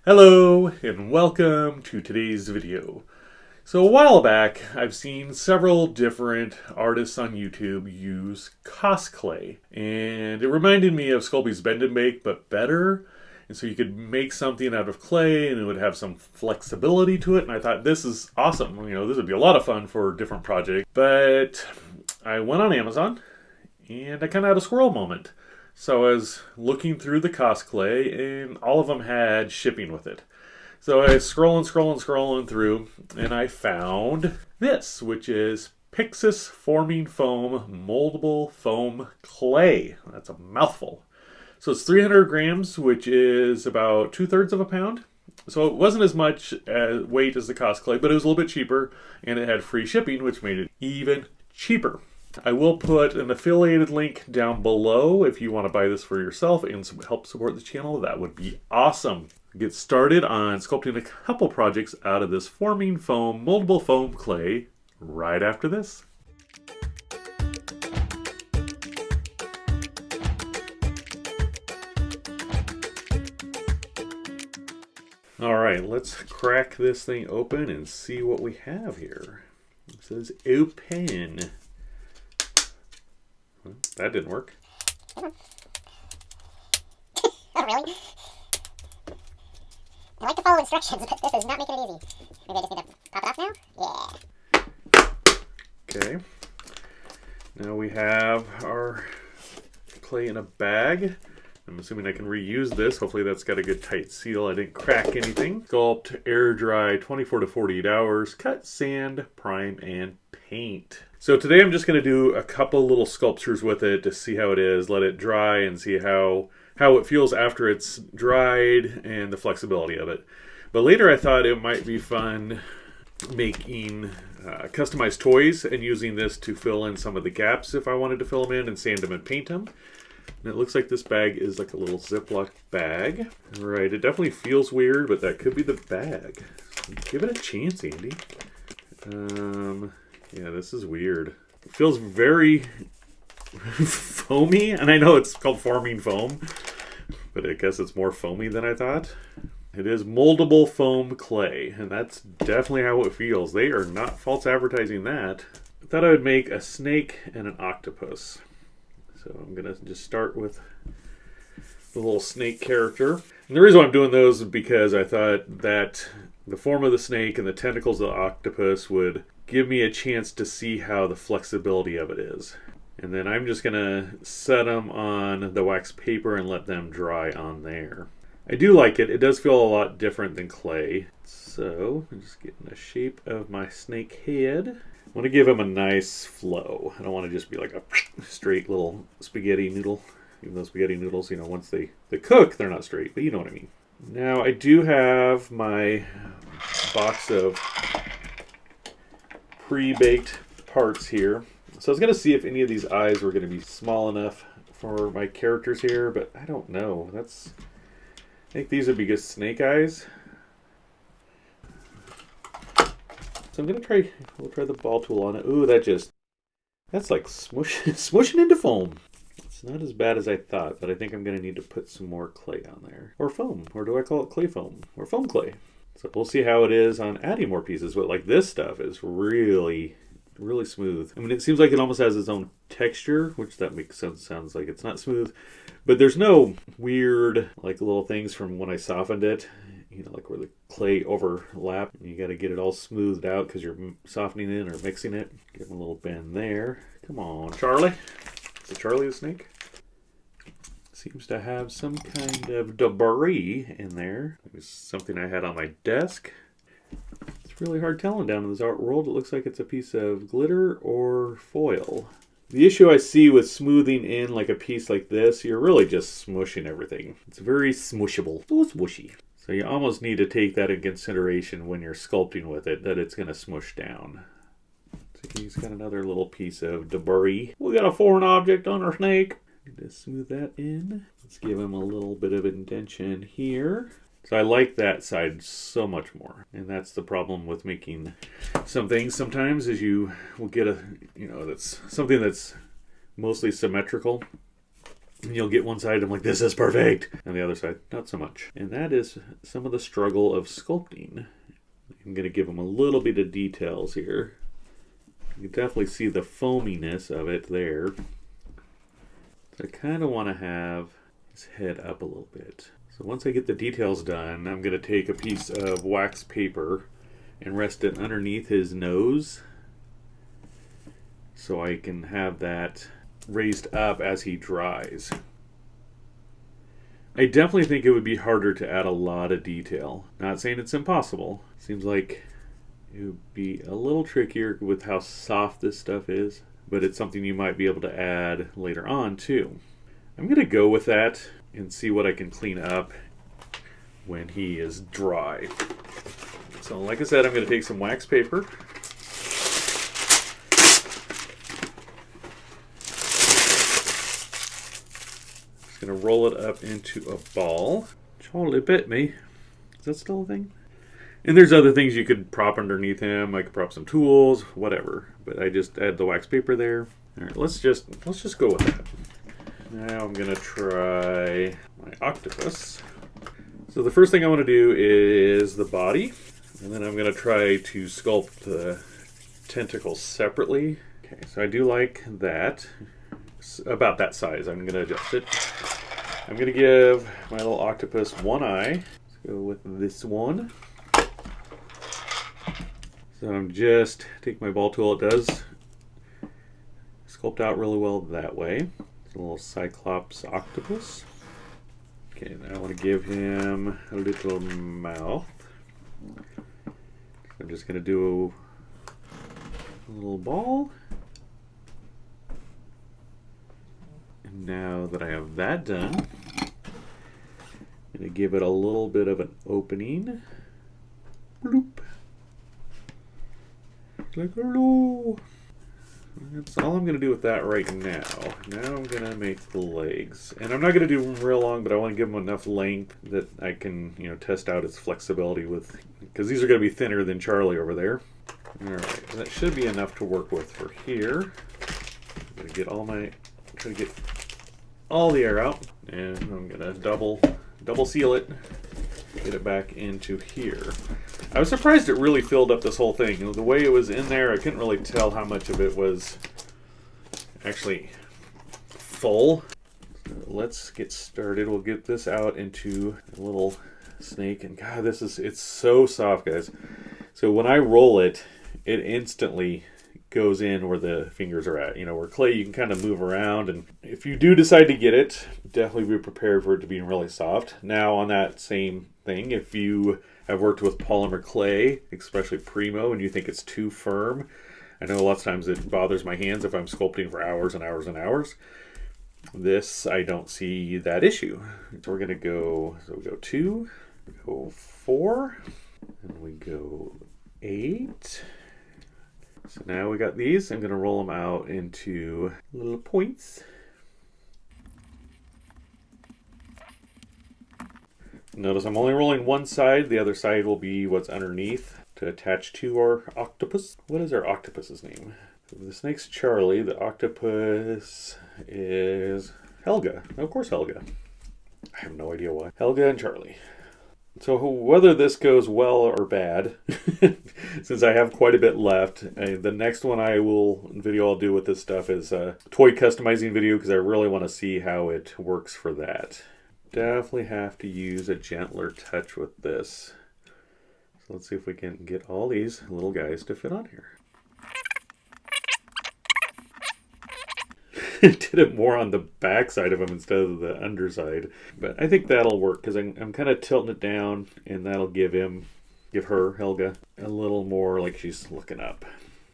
Hello and welcome to today's video. So a while back, I've seen several different artists on YouTube use cosplay, and it reminded me of Sculpting's Bend and Bake, but better. And so you could make something out of clay and it would have some flexibility to it, and I thought this is awesome. This would be a lot of fun for different projects. But I went on Amazon and I kind of had a squirrel moment. So I was looking through the cosplay, and all of them had shipping with it. So I was scrolling through, and I found this, which is Pixiss Forming Foam Moldable Foam Clay. That's a mouthful. So it's 300 grams, which is about 2/3 of a pound. So it wasn't as much weight as the cosplay, but it was a little bit cheaper, and it had free shipping, which made it even cheaper. I will put an affiliated link down below if you want to buy this for yourself and help support the channel. That would be awesome. Get started on sculpting a couple projects out of this forming foam, moldable foam clay right after this. All right, let's crack this thing open and see what we have here. It says open. That didn't work. Oh, really? I like to follow instructions, but this is not making it easy. Maybe I just need to pop it off now? Yeah. Okay. Now we have our clay in a bag. I'm assuming I can reuse this. Hopefully that's got a good tight seal. I didn't crack anything. Sculpt, air dry, 24 to 48 hours. Cut, sand, prime, and paint. So today I'm just going to do a couple little sculptures with it to see how it is, let it dry, and see how it feels after it's dried and the flexibility of it. But later I thought it might be fun making customized toys and using this to fill in some of the gaps if I wanted to fill them in and sand them and paint them. And it looks like this bag is like a little Ziploc bag. Right, it definitely feels weird, but that could be the bag. Give it a chance, Andy. Yeah, this is weird. It feels very foamy, and I know it's called forming foam, but I guess it's more foamy than I thought. It is moldable foam clay, and that's definitely how it feels. They are not false advertising that. I thought I would make a snake and an octopus. So I'm going to just start with the little snake character. And the reason why I'm doing those is because I thought that the form of the snake and the tentacles of the octopus would give me a chance to see how the flexibility of it is. And then I'm just going to set them on the wax paper and let them dry on there. I do like it. It does feel a lot different than clay. So I'm just getting the shape of my snake head. I want to give him a nice flow. I don't want to just be like a straight little spaghetti noodle. Even though spaghetti noodles, once they cook, they're not straight, but you know what I mean. Now I do have my box of pre-baked parts here. So I was going to see if any of these eyes were going to be small enough for my characters here, but I don't know. I think these would be good snake eyes. So I'm going to we'll try the ball tool on it. Ooh, that's like smooshing into foam. It's not as bad as I thought, but I think I'm going to need to put some more clay on there. Or foam, or do I call it clay foam? Or foam clay. So we'll see how it is on adding more pieces, but like this stuff is really, really smooth. I mean, it seems like it almost has its own texture, which that makes sense. Sounds like it's not smooth, but there's no weird like little things from when I softened it, like where the clay overlap. You got to get it all smoothed out because you're softening it or mixing it. Give him a little bend there. Come on, Charlie. Is it Charlie the snake? Seems to have some kind of debris in there. It was something I had on my desk. It's really hard telling down in this art world. It looks like it's a piece of glitter or foil. The issue I see with smoothing in like a piece like this, you're really just smushing everything. It's very smushable. So smushy. So you almost need to take that in consideration when you're sculpting with it, that it's going to smush down. So he's got another little piece of debris. We got a foreign object on our snake. Just smooth that in. Let's give him a little bit of indentation here. So I like that side so much more. And that's the problem with making some things sometimes, is you will get that's something that's mostly symmetrical. And you'll get one side, I'm like, this is perfect. And the other side, not so much. And that is some of the struggle of sculpting. I'm going to give them a little bit of details here. You can definitely see the foaminess of it there. So I kind of want to have his head up a little bit. So once I get the details done, I'm going to take a piece of wax paper and rest it underneath his nose so I can have that raised up as he dries. I definitely think it would be harder to add a lot of detail. Not saying it's impossible. Seems like it would be a little trickier with how soft this stuff is, but it's something you might be able to add later on too. I'm going to go with that and see what I can clean up when he is dry. So like I said, I'm going to take some wax paper. Just going to roll it up into a ball. Charlie bit me. Is that still a thing? And there's other things you could prop underneath him. I could prop some tools, whatever. But I just add the wax paper there. All right, let's just go with that. Now I'm going to try my octopus. So the first thing I want to do is the body. And then I'm going to try to sculpt the tentacles separately. Okay, so I do like that. It's about that size. I'm going to adjust it. I'm going to give my little octopus one eye. Let's go with this one. So I'm just take my ball tool. It does sculpt out really well that way. It's a little cyclops octopus. Okay, now I want to give him a little mouth. I'm just going to do a little ball. And now that I have that done, I'm going to give it a little bit of an opening. Bloop. Like hello. That's all I'm going to do with that right now. Now I'm going to make the legs. And I'm not going to do them real long, but I want to give them enough length that I can, test out its flexibility with, because these are going to be thinner than Charlie over there. All right, that should be enough to work with for here. I'm going to get try to get all the air out, and I'm going to double seal it, get it back into here. I was surprised it really filled up this whole thing. The way it was in there, I couldn't really tell how much of it was actually full. So let's get started. We'll get this out into a little snake. And God, it's so soft, guys. So when I roll it, it instantly goes in where the fingers are at. Where clay, you can kind of move around. And if you do decide to get it, definitely be prepared for it to be really soft. Now on that same thing, if you have worked with polymer clay, especially Primo, and you think it's too firm. I know lots of times it bothers my hands if I'm sculpting for hours and hours and hours. This, I don't see that issue. So we're going to go, we go 2, we go 4, and we go 8. So now we got these. I'm going to roll them out into little points. Notice I'm only rolling one side. The other side will be what's underneath to attach to our octopus. What is our octopus's name? The snake's Charlie. The octopus is Helga. Of course, Helga. I have no idea why. Helga and Charlie. So whether this goes well or bad, since I have quite a bit left, the next video I'll do with this stuff is a toy customizing video, because I really want to see how it works for that. Definitely have to use a gentler touch with this. So let's see if we can get all these little guys to fit on here. Did it more on the back side of them instead of the underside. But I think that'll work, because I'm kind of tilting it down, and that'll give her, Helga, a little more like she's looking up.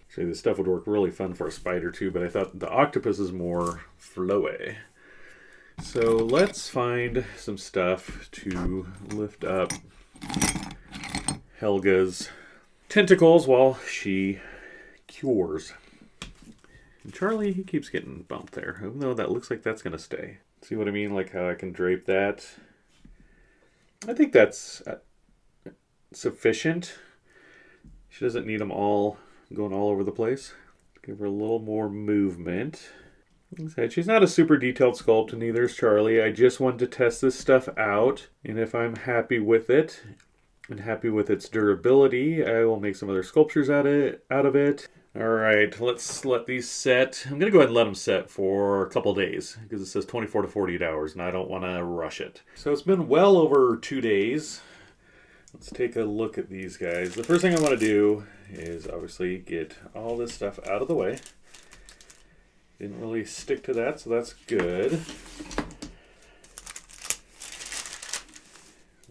So this stuff would work really fun for a spider too, but I thought the octopus is more flowy. So let's find some stuff to lift up Helga's tentacles while she cures. And Charlie, he keeps getting bumped there, even though that looks like that's going to stay. See what I mean? Like how I can drape that. I think that's sufficient. She doesn't need them all going all over the place. Give her a little more movement. Like I said, she's not a super detailed sculpt, and neither is Charlie. I just wanted to test this stuff out, and if I'm happy with it and happy with its durability, I will make some other sculptures out of it. All right, let's let these set. I'm going to go ahead and let them set for a couple days because it says 24 to 48 hours, and I don't want to rush it. So it's been well over 2 days. Let's take a look at these guys. The first thing I want to do is obviously get all this stuff out of the way. Didn't really stick to that, so that's good.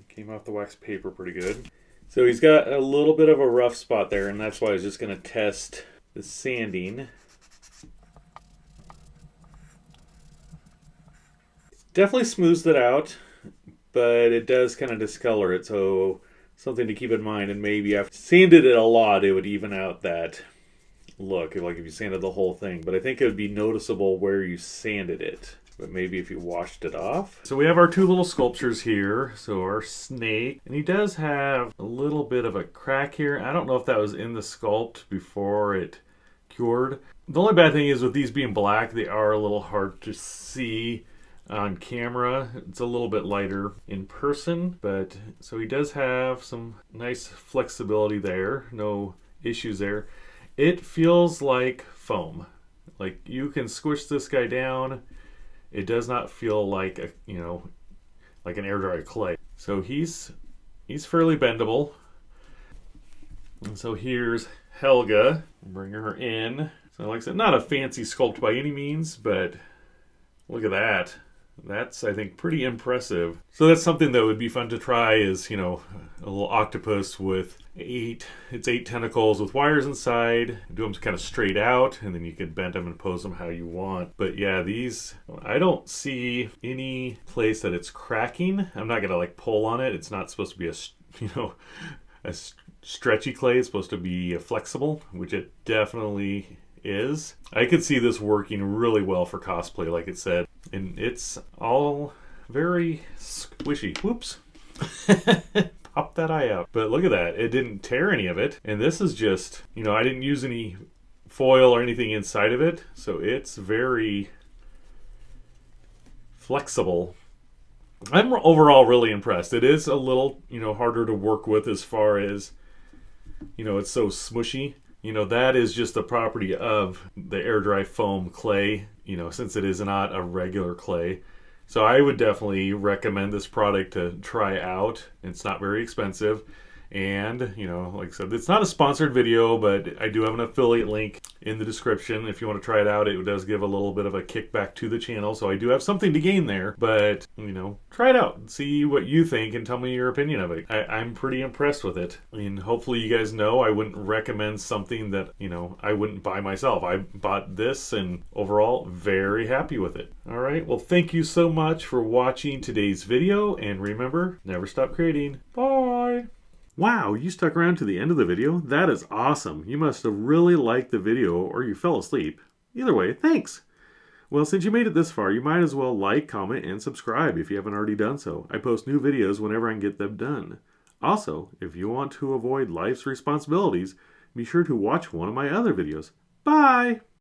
Came off the wax paper pretty good. So he's got a little bit of a rough spot there, and that's why I was just going to test the sanding. Definitely smooths it out, but it does kind of discolor it, so something to keep in mind. And maybe if I sanded it a lot, it would even out that look, like if you sanded the whole thing. But I think it would be noticeable where you sanded it, but maybe if you washed it off. So we have our two little sculptures here. So our snake, and he does have a little bit of a crack here. I don't know if that was in the sculpt before it cured. The only bad thing is with these being black, they are a little hard to see on camera. It's a little bit lighter in person, but so he does have some nice flexibility there. No issues there. It feels like foam. Like you can squish this guy down. It does not feel like a, like an air dry clay. So he's fairly bendable. And so here's Helga. Bring her in. So like I said, not a fancy sculpt by any means, but look at that. That's, I think, pretty impressive. So that's something that would be fun to try is, a little octopus with 8 tentacles with wires inside. Do them kind of straight out, and then you can bend them and pose them how you want. But yeah, these, I don't see any place that it's cracking. I'm not gonna like pull on it. It's not supposed to be a stretchy clay. It's supposed to be flexible, which it definitely is. I could see this working really well for cosplay, like it said. And it's all very squishy. Whoops. Pop that eye out. But look at that. It didn't tear any of it. And this is just, I didn't use any foil or anything inside of it. So it's very flexible. I'm overall really impressed. It is a little, harder to work with as far as, it's so smushy. That is just the property of the air dry foam clay, since it is not a regular clay. So I would definitely recommend this product to try out. It's not very expensive. And, like I said, it's not a sponsored video, but I do have an affiliate link in the description. If you want to try it out, it does give a little bit of a kickback to the channel. So I do have something to gain there. But, try it out and see what you think and tell me your opinion of it. I'm pretty impressed with it. And hopefully you guys know I wouldn't recommend something that, I wouldn't buy myself. I bought this and overall very happy with it. All right. Well, thank you so much for watching today's video. And remember, never stop creating. Bye. Wow, you stuck around to the end of the video? That is awesome. You must have really liked the video or you fell asleep. Either way, thanks. Well, since you made it this far, you might as well like, comment, and subscribe if you haven't already done so. I post new videos whenever I can get them done. Also, if you want to avoid life's responsibilities, be sure to watch one of my other videos. Bye!